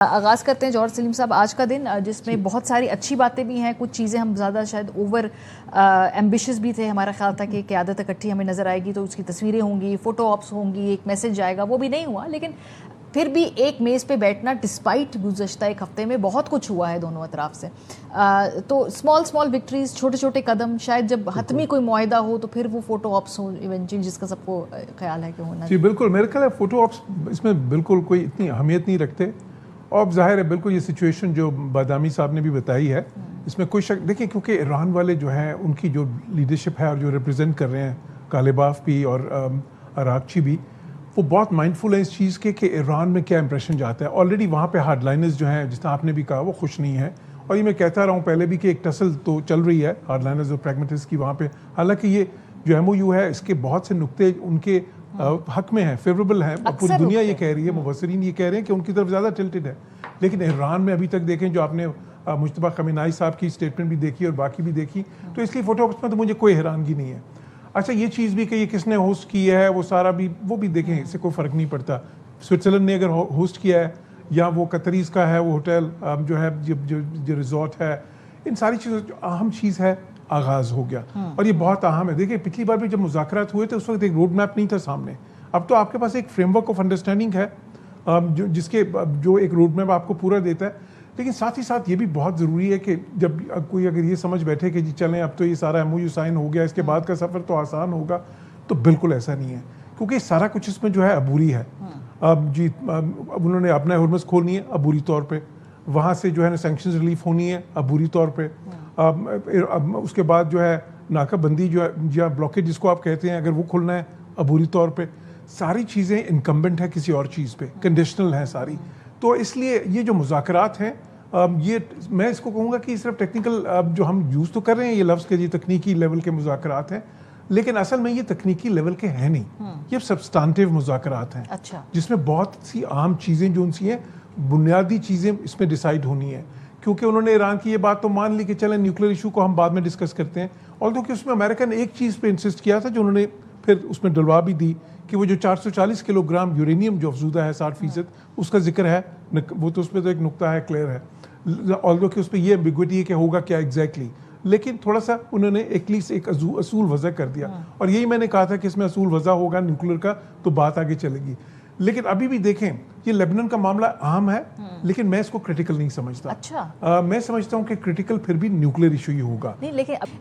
आगाज़ करते हैं जौहर सलीम साहब आज का दिन जिसमें बहुत सारी अच्छी बातें भी हैं, कुछ चीज़ें हम ज़्यादा शायद ओवर एम्बिशियस भी थे। हमारा ख्याल था कि क़यादत इकट्ठी हमें नज़र आएगी तो उसकी तस्वीरें होंगी, फ़ोटो ऑप्स होंगी, एक मैसेज जाएगा, वो भी नहीं हुआ। लेकिन फिर भी एक मेज़ पे बैठना डिस्पाइट गुज़श्ता एक हफ़्ते में बहुत कुछ हुआ है दोनों अतराफ़ से। तो स्मॉल विक्ट्रीज़, छोटे छोटे कदम, शायद जब हतमी कोई मुआहिदा हो तो फिर वो फ़ोटो ऑप्स हो इवेंचुअली, जिसका सबको ख्याल है कि होना जी बिल्कुल। मेरे ख्याल है फ़ोटो ऑप्स इसमें बिल्कुल कोई इतनी अहमियत नहीं रखते। और ज़ाहिर है बिल्कुल ये सिचुएशन जो बादामी साहब ने भी बताई है, इसमें कोई शक देखिए, क्योंकि ईरान वाले जो हैं उनकी जो लीडरशिप है और जो रिप्रेजेंट कर रहे हैं, कालेबाफ भी और अरागची भी, वो बहुत माइंडफुल है इस चीज़ के कि ईरान में क्या इंप्रेशन जाता है। ऑलरेडी वहाँ पे हार्डलाइनर्स जो हैं, जिस तरह आपने भी कहा, वो खुश नहीं है। और ये मैं कहता रहा हूँ पहले भी कि एक टसल तो चल रही है हार्डलाइनर्स और प्रैग्मेटिस्ट की वहाँ पे। हालांकि ये जो MOU है, इसके बहुत से नुक्ते उनके हक में है, फेवरेबल है। पूरी दुनिया ये कह रही है, मुबसरीन ये कह रहे हैं कि उनकी तरफ ज़्यादा टिल्टेड है। लेकिन ईरान में अभी तक देखें, जो आपने मुश्तबा खमीनाई साहब की स्टेटमेंट भी देखी और बाकी भी देखी, तो इसलिए फ़ोटो ऑप्स में तो मुझे कोई हैरानगी नहीं है। अच्छा, ये चीज़ भी कि ये किसने होस्ट की है, वो सारा भी वो भी देखें, इससे कोई फ़र्क नहीं पड़ता। स्विट्ज़रलैंड ने अगर होस्ट किया है या वो कतरीज़ का है वो होटल जो है, जो रिजॉर्ट है, इन सारी चीज़ों जो अहम चीज़ है, आगाज़ हो गया। और ये बहुत अहम है। देखिए, पिछली बार भी जब मुज़ाकरात हुए थे उस वक्त एक रोड मैप नहीं था सामने। अब तो आपके पास एक फ्रेमवर्क ऑफ अंडरस्टैंडिंग है जो एक रोड मैप आपको पूरा देता है। लेकिन साथ ही साथ ये भी बहुत ज़रूरी है कि जब कोई अगर ये समझ बैठे कि जी चलें अब तो ये सारा MOU साइन हो गया, इसके बाद का सफ़र तो आसान होगा, तो बिल्कुल ऐसा नहीं है। क्योंकि सारा कुछ इसमें जो है अबूरी है। अब उन्होंने अपना हरमस खोलनी है अबूरी तौर पे, वहाँ से जो है ना सैंक्शंस रिलीफ होनी है अबूरी तौर पे। अब उसके बाद जो है नाकाबंदी जो है या ब्लॉकेज जिसको आप कहते हैं, अगर वो खुलना है अबूरी तौर पे। सारी चीज़ें इनकम्बेंट है किसी और चीज़ पे, कंडीशनल है सारी। तो इसलिए ये जो मुज़ाकरात हैं, ये मैं इसको कहूँगा कि सिर्फ टेक्निकल जो हम यूज़ तो कर रहे हैं ये लफ्ज़ के, ये तकनीकी लेवल के मुज़ाकरात हैं, लेकिन असल में ये तकनीकी लेवल के हैं नहीं, ये सब्सटेंटिव मुज़ाकरात हैं। अच्छा। जिसमें बहुत सी अहम चीज़ें जो उनसी हैं, बुनियादी चीज़ें इसमें डिसाइड होनी है। क्योंकि उन्होंने ईरान की ये बात तो मान ली कि चलें न्यूक्लियर इशू को हम बाद में डिस्कस करते हैं। और तो कि उसमें अमेरिका ने एक चीज़ पे इंसिस्ट किया था जो उन्होंने फिर उसमें डलवा भी दी कि वो जो 440 किलोग्राम यूरेनियम जो अफजूदा है 60%, उसका जिक्र है, वो तो उसमें तो एक नुक्ता है, क्लियर है। ऑल्दो कि उस पर ये एम्बिग्विटी है कि होगा क्या एग्जैक्टली, लेकिन थोड़ा सा उन्होंने एटलीस्ट एक असूल वज़ा कर दिया। और यही मैंने कहा था कि इसमें असूल वज़ा होगा न्यूक्लियर का तो बात आगे चलेगी। लेकिन अभी भी देखें, ये लेबनान का मामला अहम है, लेकिन मैं इसको क्रिटिकल नहीं समझता। अच्छा। मैं समझता हूँ कि क्रिटिकल फिर भी न्यूक्लियर इशू ही होगा। नहीं, लेकिन